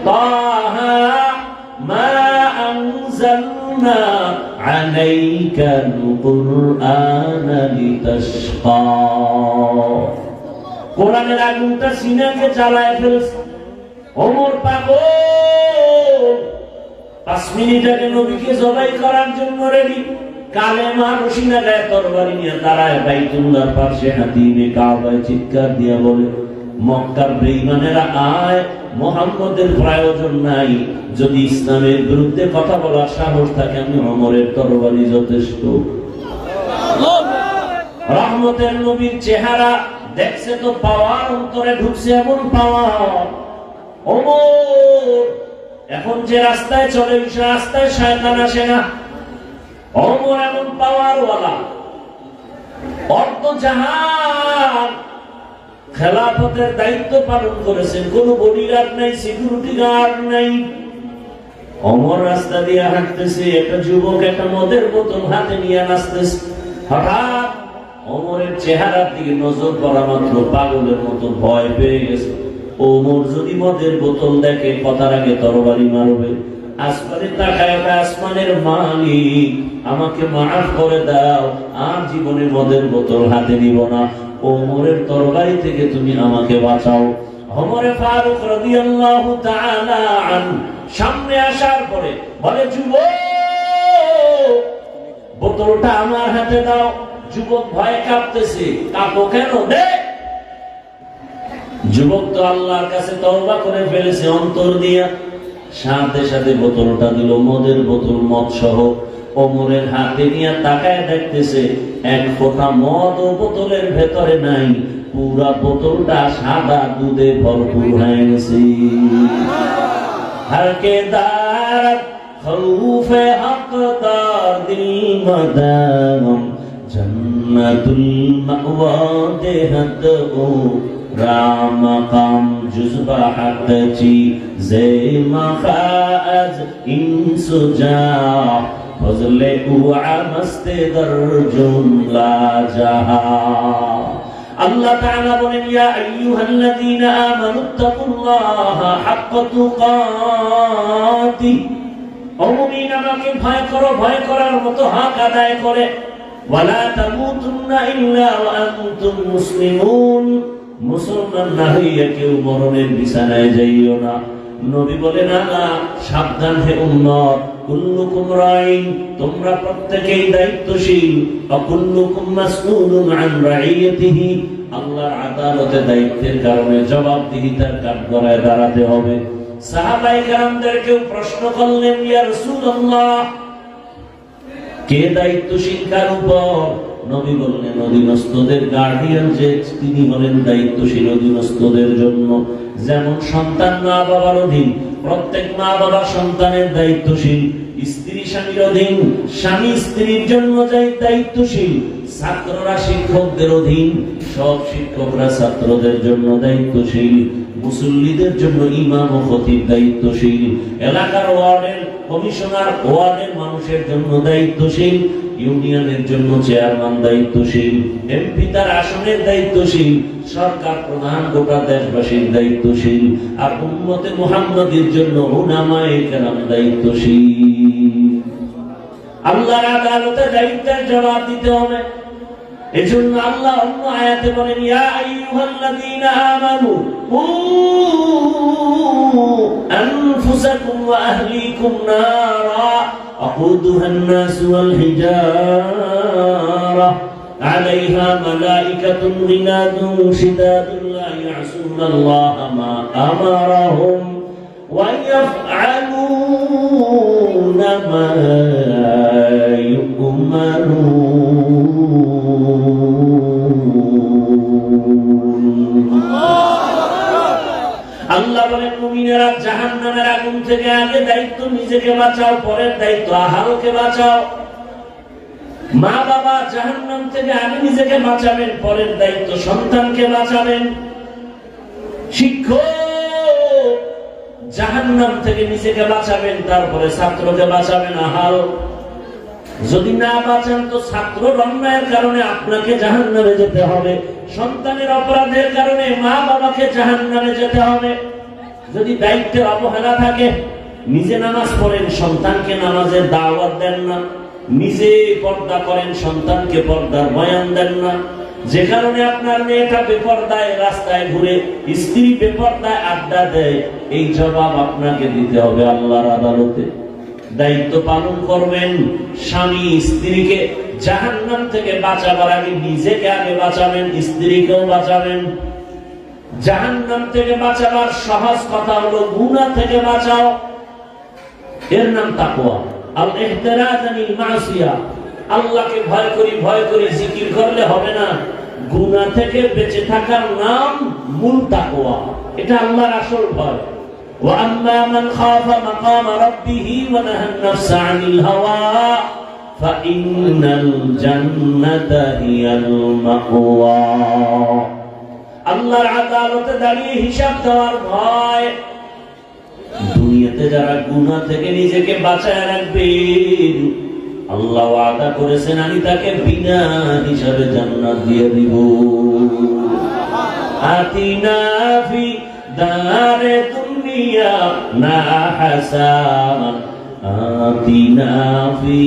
তাহা মা আনজালনা আলাইকাল কুরআনা লিতাশকা। কোরআনের আগুনটা সিনাকে জ্বালায় ফেলছে। ওমর পাগল, 5 মিনিট আগে নবীকে জবাই করার জন্য রেডি। কালেমা রশিনা গায়ে তরবারি নিয়ে দাঁড়ায় বাইতুল্লাহর পাশে হাতিমে কাবায় চিৎকার দিয়া বলে, মক্কার বেঈমানেরা আয়, মুহাম্মদের প্রয়োজন নাই। যদি ইসলামের বিরুদ্ধে কথা বলার সাহস থাকে, আমি ওমরের তরবারি যথেষ্ট। রহমতের নবীর চেহারা দেখছে তো পাওয়ার অন্তরে ঢুকছে, এমন পাওয়ার। ওমর এখন যে রাস্তায় চলে, সে রাস্তায় শয়তান আসে না। ওমর এমন পাওয়ার ওয়ালা, অর্ধ জাহান খেলাফতের দায়িত্ব পালন করেছেন। কোন বডিগার্ড নাই, সিকিউরিটি গার্ড নাই। ওমর রাস্তা দিয়ে হাঁটতেছে, একটা যুবক একটা মদের বোতল হাতে নিয়ে নাচতেছে। হঠাৎ ওমরের চেহারার দিকে নজর পড়া মাত্র পাগলের মতো ভয় পেয়ে গেছে। ওমর যদি মদের বোতল দেখে, কথার আগে তরবারি মারবে। আসমানে তাকায়, আসমানের মালিক আমাকে মাফ করে দাও, আর জীবনে মদের বোতল হাতে নিব না। ওমরের তরবারি থেকে তুমি আমাকে বাঁচাও। ওমরে ফারুক রাদিয়াল্লাহু তাআলা আনহু সামনে আসার পরে বলে, যুবক বোতলটা আমার হাতে দাও। যুবক ভয়ে কাঁপতেছে। কাঁপো কেন? দে। যুবক তো আল্লাহর কাছে তওবা করে ফেলেছে অন্তর দিয়া। সাথে সাথে বোতলটা দিল, মদের বোতল, মদ সহ। ওমরের হাতে নিয়ে তাকায় দেখতেছে, এক ফোঁটা মদ ও বোতলের ভেতরে নাই। পুরা বোতলটা সাদা দুধে ভরপুর হয়ে গেছে। হরকে দার খৌফে হকদার দিল মদাম জন্নতুল মাওয়া দেহত ও রাম কাম জুজবা হাতচি জে মাখাজ ইনসুজা ফজলে উআ মস্তে দর জুমলা জাহা। আল্লাহ তাআলা বলেন, ইয়া আইয়ুহাল্লাযীনা আমানুত্তাকুল্লাহা হাক্কা তুকাতিহ। ও মুমিন, আমাকে ভয় করো, ভয় করার মতো হক আদায় করে। ওয়ালা তামুতুন্না ইল্লা ওয়া আনতুম মুসলিমুন। মুসলমান না হইয়া কেউ মরণের বিছানায় যাইও না। নবী বলেন, না, সাবধান হে উম্মত, কুল্লুকুম রাইন, তোমরা প্রত্যেকেই দায়িত্বশীল। ওয়া কুল্লুকুম মাসউলুন আন রাইয়াতিহি, আল্লাহর আদালতে দায়িত্বের কারণে জবাবদিহিতার কাঠগড়ায় দাঁড়াতে হবে। সাহাবায়ে কেরামদেরকেও প্রশ্ন করলেন, ইয়া রাসূলুল্লাহ, কে দায়িত্বশীল কার উপর? নবী বললেন, অধীনস্থদের গার্ডিয়ান যে তিনি হলেন দায়িত্বশীল অধীনস্থদের জন্য। যেমন সন্তান মা বাবার অধীন, প্রত্যেক মা বাবা সন্তানের দায়িত্বশীল। স্ত্রী স্বামীর অধীন, স্বামী স্ত্রীর জন্য দায়িত্বশীল। ছাত্ররা শিক্ষকদের অধীন, সব শিক্ষকরা ছাত্রদের জন্য দায়িত্বশীল। মুসল্লিদের জন্য ইমাম ও খতিব দায়িত্বশীল। এলাকার ওয়ার্ডের কমিশনার ওয়ার্ডের মানুষের জন্য দায়িত্বশীল। ইউনিয়নের জন্য চেয়ারম্যান দায়িত্বশীল। এমপি তার আসনের দায়িত্বশীল। সরকার প্রধান গোটা দেশবাসীর দায়িত্বশীল। আর উম্মতে মুহাম্মাদের জন্য উলামায়ে কেরাম দায়িত্বশীল। আল্লাহর আদালতে দায়িত্বের জবাব দিতে হবে। এজন্য আল্লাহ অন্য আয়াতে বলেন, ইয়া আইয়ুহাল্লাযীনা আমানু কু আনফুসাকুম ওয়া আহলিকুম নারা আকুদুহান নাস ওয়াল হিজারা আলাইহা মালাইকাতুন গিলাদুন শিদাদুন লা ইয়াসুনাল্লাহা মা আমারাহুম ওয়া ইয়াফআলুনা মা ইউমারুন। আল্লাহ বলেন, মুমিনেরা জাহান্নামের আগুন থেকে আগে দায়িত্ব নিজেকে বাঁচাও, পরের দায়িত্ব আহারকে বাঁচাও। মা বাবা জাহান্নাম থেকে আগে নিজেকে বাঁচাবেন, পরের দায়িত্ব সন্তানকে বাঁচাবেন। শিক্ষক জাহান্নাম থেকে নিজেকে বাঁচাবেন, তারপরে ছাত্রকে বাঁচাবেন। আহার যদি না বাঁচান তো ছাত্রর অন্যায়ের কারণে আপনাকে জাহান্নামে যেতে হবে। সন্তানের অপরাধের কারণে মা বাবাকে জাহান্নামে যেতে হবে। যদি দায়িত্বের অবহেলা থাকে, নিজে নামাজ পড়েন, সন্তানকে নামাজের দাওয়াত দেন না, নিজে পর্দা করেন, সন্তানকে পর্দার বয়ান দেন না, যে কারণে আপনার মেয়েটা বেপর্দায় রাস্তায় ঘুরে, স্ত্রী বেপর্দায় আড্ডা দেয়, এই জবাব আপনাকে দিতে হবে আল্লাহর আদালতে। দায়িত্ব পালন করবেন, স্বামী স্ত্রীকে জাহান্নাম থেকে বাঁচাবার আগে নিজেকে আগে বাঁচাবেন, স্ত্রীকেও বাঁচাবেন। জাহান্নাম থেকে বাঁচাবার সহজ কথা হলো গুনাহ থেকে বাঁচাও, এর নাম তাকওয়া। আল ইহতিরাজ আনিল মাসিয়া, আল্লাহকে ভয় করি জিকির করলে হবে না, গুনাহ থেকে বেঁচে থাকার নাম মূল তাকওয়া, এটা আল্লাহর আসল ভয়। ওয়া আম্মা মান খাফা মাকাম রাব্বিহি ওয়া নাহা আন-নাফসা আনিল হাওয়া ফাইন্নাল জান্নাতা হিয়াল মাওয়া। আল্লাহর আদালতে দাঁড়িয়ে হিসাব দেওয়ার ভয়। দুনিয়াতে যারা গুনাহ থেকে নিজেকে বাঁচায় রাখবেন, আল্লাহ ওয়াদা করেছেন আমি তাকে বিনা হিসাবে জান্নাত দিয়ে দিব। আতিনা ফি দারে দুনিয়া না হাসান, আতিনা ফি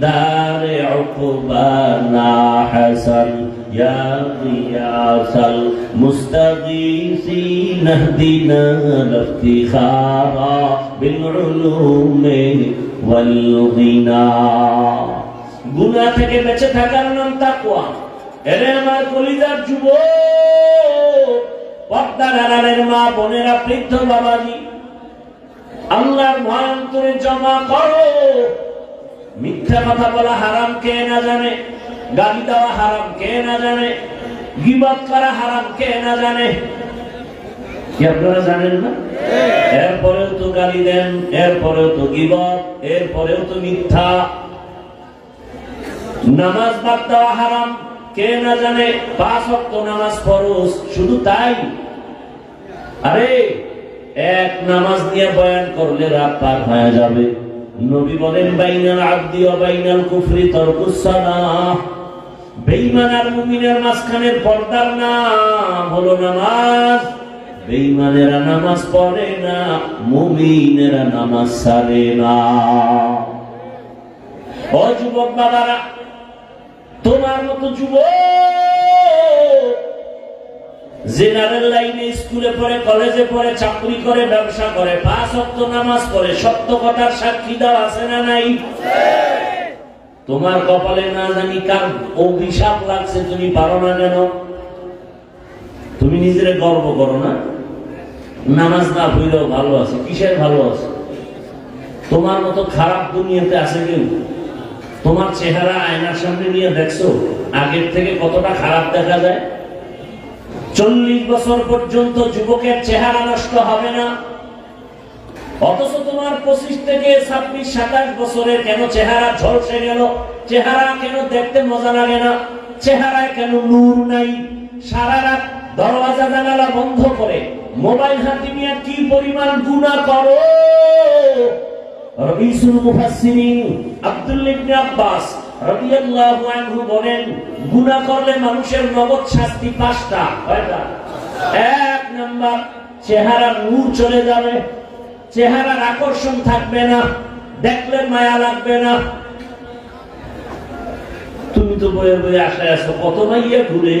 দারে উকবা না হাসান, ইয়া গিয়াসাল মুস্তাগীসিন ইহদিনা লিফতিখারা বিল উলুমি ওয়াল গিনা। গুনাহ থেকে বেঁচে থাকার নাম তাকওয়া। এরে আমার কলিজার যুবক, পর্দার আড়ালের মা বোনেরা, বৃদ্ধ বাবাজি, আল্লাহর ভয় অন্তরে জমা করো। মিথ্যা কথা বলা হারাম কে না জানে, গালি দেওয়া হারাম কে না জানে, গীবত করা হারাম কে না জানে, কি আপনারা জানেন না? এরপরেও তো গালি দেন, এরপরেও তো গীবত, এরপরেও তো মিথ্যা। নামাজ বাদ দেওয়া হারাম কে না জানে, 5 ওয়াক্ত নামাজ ফরজ, শুধু তাই? আরে এক নামাজ নিয়ে বয়ান করলে রাত পার হয়ে যাবে। নবী বলেন বাইনাল আবদি ওয়া বাইনাল কুফরি তারকুস সালাহ, বেঈমান আর মুমিনের মাঝখানের পর্দার নাম হলো নামাজ। বেঈমানেরা নামাজ পড়ে না, মুমিনেরা নামাজ ছাড়ে না। ও যুবক বাবারা, তোমার মতো যুবক জেনারেল লাইনে স্কুলে পড়ে, কলেজে পড়ে, চাকরি করে, ব্যবসা করে, 5 ওয়াক্ত নামাজ পড়ে, সত্য কথার সাক্ষী দাও আছে না নাই? তোমার কপালে না জানি কার অভিশাপ লাগছে, তুমি পারো না কেন? তুমি নিজের গর্ব করো না? নামাজ না পড়লেও ভালো আছে, কিসের ভালো আছে? তোমার মতো খারাপ দুনিয়াতে আছে কেউ? তোমার চেহারা আয়নার সামনে নিয়ে দেখছো আগের থেকে কতটা খারাপ দেখা যায়? 40 বছর পর্যন্ত যুবকের চেহারা নষ্ট হবে না, অথচ তোমার 25 থেকে 26, 27 বছরের কেন চেহারা ঝলসে গেল? চেহারা কেন দেখতে মজা লাগে না? চেহারায় কেন নূর নাই? সারা রাত দরওয়াজা জানালা বন্ধ করে মোবাইল হাতে নিয়ে কি পরিমাণ গুনাহ করো। রাইসুল মুফাসসিরিন আব্দুল্লাহ ইবনে আব্বাস রাদিয়াল্লাহু আনহু বলেন, গুনাহ করলে মানুষের নগদ শাস্তি 5টা। কয়টা? 1 নাম্বার, চেহারার নূর চলে যাবে, চেহারার আকর্ষণ থাকবে না, দেখলে মায়া লাগবে না। তুমি তো বয়ে বয়ে আশায় আছো, কত মাইয়া ঘুরে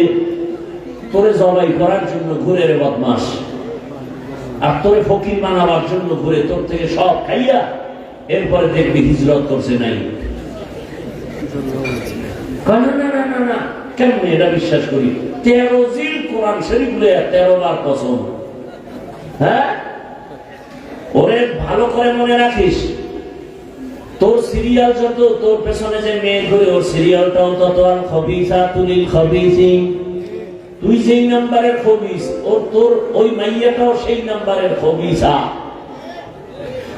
তোরে জবাই করার জন্য ঘুরে রে বদমাস, আর তোরে ফকির বানাবার জন্য ঘুরে, তোর থেকে সব খাইয়া এরপরে দেখবি হিজরত করছে নাই। না, কেন এটা বিশ্বাস করি? 13 জিল কোরআন শরীফ লইয়া 13 বার কসম। হ্যাঁ, ওরে ভালো করে মনে রাখিস, তোর সিরিয়াল যত, তোর পেছনে যে মেয়ে ঘুরে, ওর সিরিয়ালটাও তত। আল খবিসাতু লিল খবিসিন, তুই যেই নাম্বারের খবিস, ওর তোর ওই মাইয়াটাও সেই নাম্বারের খবিসা।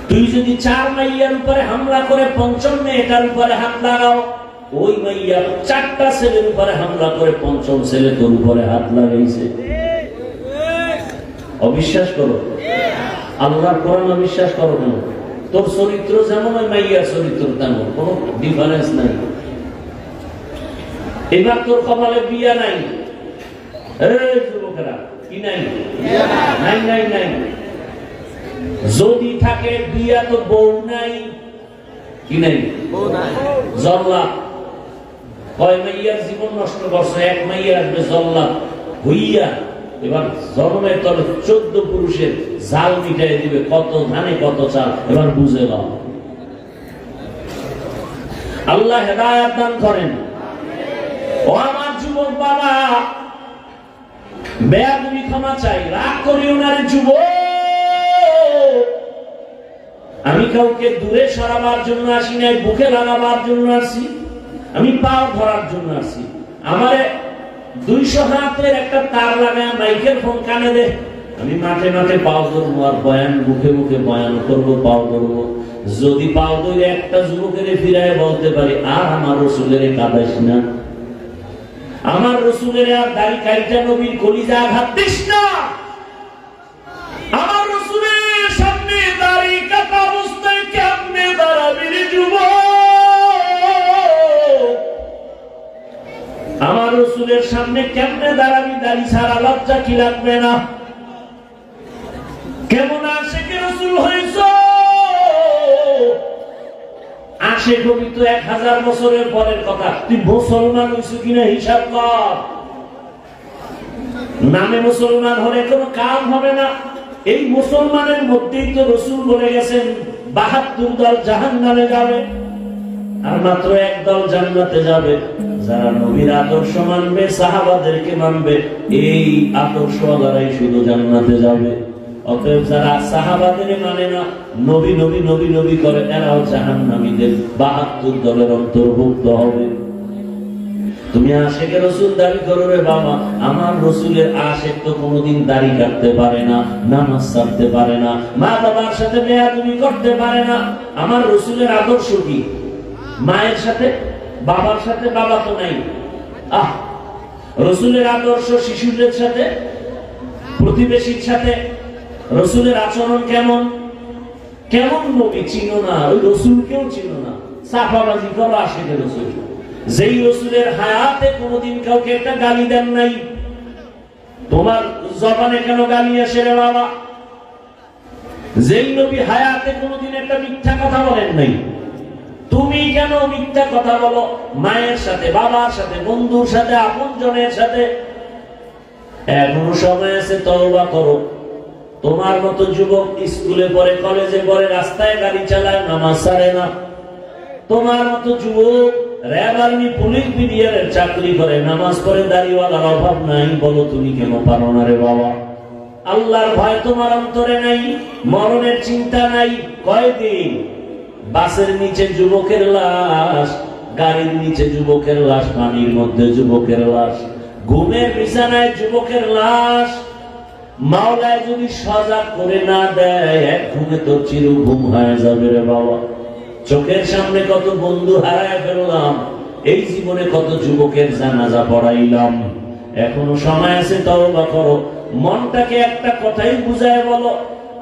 তুই যদি 4 মাইয়ার উপরে হামলা করে 5ম মেয়েটার উপরে হাত লাগাও, ওই মাইয়া 4টা ছেলের উপরে হামলা করে 5ম ছেলে তোর উপরে হাত লাগাইছে। অবিশ্বাস করো? আল্লাহর কোরআন অবিশ্বাস করো কেন? তোর চরিত্র যেমন, ওই মাইয়ার চরিত্র তেমন, কোনো ডিফারেন্স নাই। এবার তোর কপালে বিয়া নাই, এই যুবকেরা, কি নাই? নাই নাই নাই। যদি থাকে বিয়া তো বউ নাই, কি নাই? জল্লা কয় মাইয়ার জীবন নষ্ট করছে, এক মাইয়া আসবে জল্লা হইয়া, এবার জন্মের তলে 14 পুরুষের জাল মিটাই দিবে, কত ধানে কত চাল। এবার বুঝে নাও, আল্লাহ হেদায়েত দান করেন। ও আমার যুবক বাবা, বেয়াদবি ক্ষমা চাই, রাগ করিও না রে যুবক। আমি কাউকে দূরে সরাবার জন্য আসি নাই, বুকে লাগাবার জন্য আসি, আমি পাও ধরার জন্য আসি। আমারে 200 হাতের একটা তার লাগায় মাইকের ফোন কানে দে, আমি মাঠে মাঠে পাও ধরবো আর বয়ান মুখে মুখে বয়ান করবো, পাও ধরবো। যদি পাও ধরে একটা যুবকের ফিরায় বলতে পারি, আর আমার রসুলের কাঁদাইস না, আমার রসুলের আর দাড়ি কাইটা নবীর কলিজা আঘাত দিস না, আমার রসুলের সামনে দাড়ি কাটা অবস্থায় কেমনে দাঁড়াবি রে যুবক, আমার রসুলের সামনে কেমনে দাঁড়াবি, দাড়ি ছাড়া লজ্জা কি লাগবে না? কেমন আশিকে রসুল হয়েছ? আশিক হবি তো 1000 বছরের পরের কথা, তুই মুসলমান হইছ কিনা হিসাব কর। নামে মুসলমান হলে কোনো কাম হবে না। এই মুসলমানের মধ্যেই তো রসুল বলে গেছেন 72 দল জাহান্নামে যাবে আর মাত্র 1 দল জান্নাতে যাবে। যারা নবীর আদর্শ মানবে, সাহাবাদেরকে মানবে, এই আদর্শওয়ালারাই শুধু জান্নাতে যাবে। অতএব যারা সাহাবাদের মানে না, নবী নবী নবী নবী করে, এরাও জাহান্নামীদের 72 দলের অন্তর্ভুক্ত হবে। তুমি আশিকে রসুল দাবি করো রে বাবা, আমার রসুলের আশিক তো কোনোদিন দাড়ি কাটতে পারে না, নামাজ ছাড়তে পারে না, মা বাবার সাথে বেয়াদবি করতে পারে না। আমার রসুলের আদর্শ কি? মায়ের সাথে বাবার সাথে, বাবা তো নাই। রসুলের আদর্শ শিশুদের সাথে, প্রতিবেশীর সাথে রসুলের আচরণ কেমন? কেমন নবী চিনো না, ওই রসুলকেও চিনো না, সাফাবাজি করো আশিকে রসুল। যেই রসুলের হায়াতে কোনোদিন কাউকে একটা গালি দেন নাই, তোমার জবানে কেন গালি আসে রে বাবা? যেই নবী হায়াতে কোনোদিন একটা মিথ্যা কথা বলেন নাই, তুমি কেন মিথ্যা কথা বলো? মায়ের সাথে, বাবার সাথে, বন্ধুর সাথে, আপনজনের সাথে। এখনো সময় আছে, তওবা করো। তোমার মতো যুবক স্কুলে পড়ে, কলেজে পড়ে, রাস্তায় গাড়ি চালায়, নামাজ ছাড়ে না। তোমার মতো যুবক র‍্যাব, আর্মি, পুলিশ, বিডিআরের চাকরি করে, নামাজ পড়ে, দাড়িওয়ালার অভাব নাই। বলো তুমি কেন পারো না রে বাবা? আল্লাহর ভয় তোমার অন্তরে নাই, মরণের চিন্তা নাই। কয়দিন বাসের নিচে যুবকের লাশ, গাড়ির নিচে যুবকের লাশ, পানির মধ্যে যুবকের লাশ, ঘুমের বিছানায় যুবকের লাশ। মাওলায় যদি সজাগ করে না দেয়, এক ঘুমে তো চির ঘুম হয়ে যাবে রে বাবা। চোখের সামনে কত বন্ধু হারায় ফেললাম, এই জীবনে কত যুবকের জানাজা পড়াইলাম। এখনো সময় আছে, তওবা করো। মনটাকে একটা কথাই বুঝায় বলো,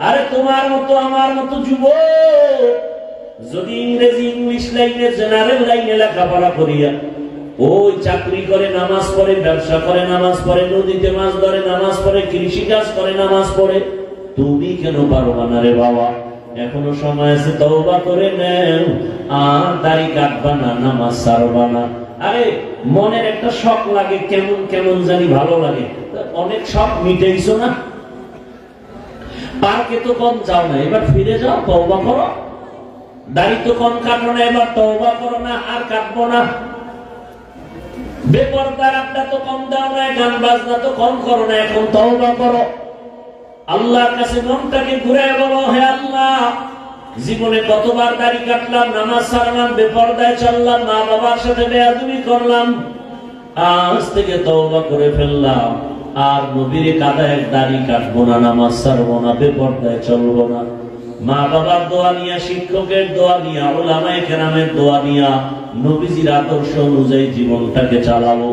আরে তোমার মতো আমার মতো যুবক যদি ইংরেজি, ইংলিশ লাইনে, জেনারেল লাইনে লেখাপড়া করিয়া, ওই চাকরি করে, নামাজ পড়ে, ব্যবসা করে, নামাজ পড়ে, নদীতে মাছ ধরে, নামাজ পড়ে, কৃষি কাজ করে, নামাজ পড়ে, তুমি কেন পারবা না রে বাবা? এখনো সময় আছে, তওবা করে নেও। আর দাড়ি কাটবা না, নামাজ ছাড়বা না। আরে মনের একটা শখ লাগে, কেমন কেমন জানি ভালো লাগে, অনেক শখ মিটাইছো না? পার্কে তো কম যাও না, এবার ফিরে যাও, তওবা করো। দাড়ি তো কম কাটো না, এবার তওবা করো না, আর কাটবো না। বেপরদার আড্ডা তো কম দাও না, গান বাজনা তো কম করো না, এখন তওবা করো। আল্লাহর কাছে মনটাকে ঘুরায় বলো, হে আল্লাহ, জীবনে কতবার দাড়ি কাটলাম, নামাজ ছাড়লাম, বেপরদায় চললাম, মা বাবার সাথে বেয়াদবি করলাম, আজ থেকে তওবা করে ফেললাম। আর নবীর কাঁদায় দাড়ি কাটবো না, নামাজ ছাড়বো না, বেপরদায় চলবো না। মা বাবার দোয়া নিয়া, শিক্ষকের দোয়া নিয়া, উলামায়ে কেরামের দোয়া নিয়া, নবীজির আদর্শ অনুযায়ী জীবনটাকে চালাবো।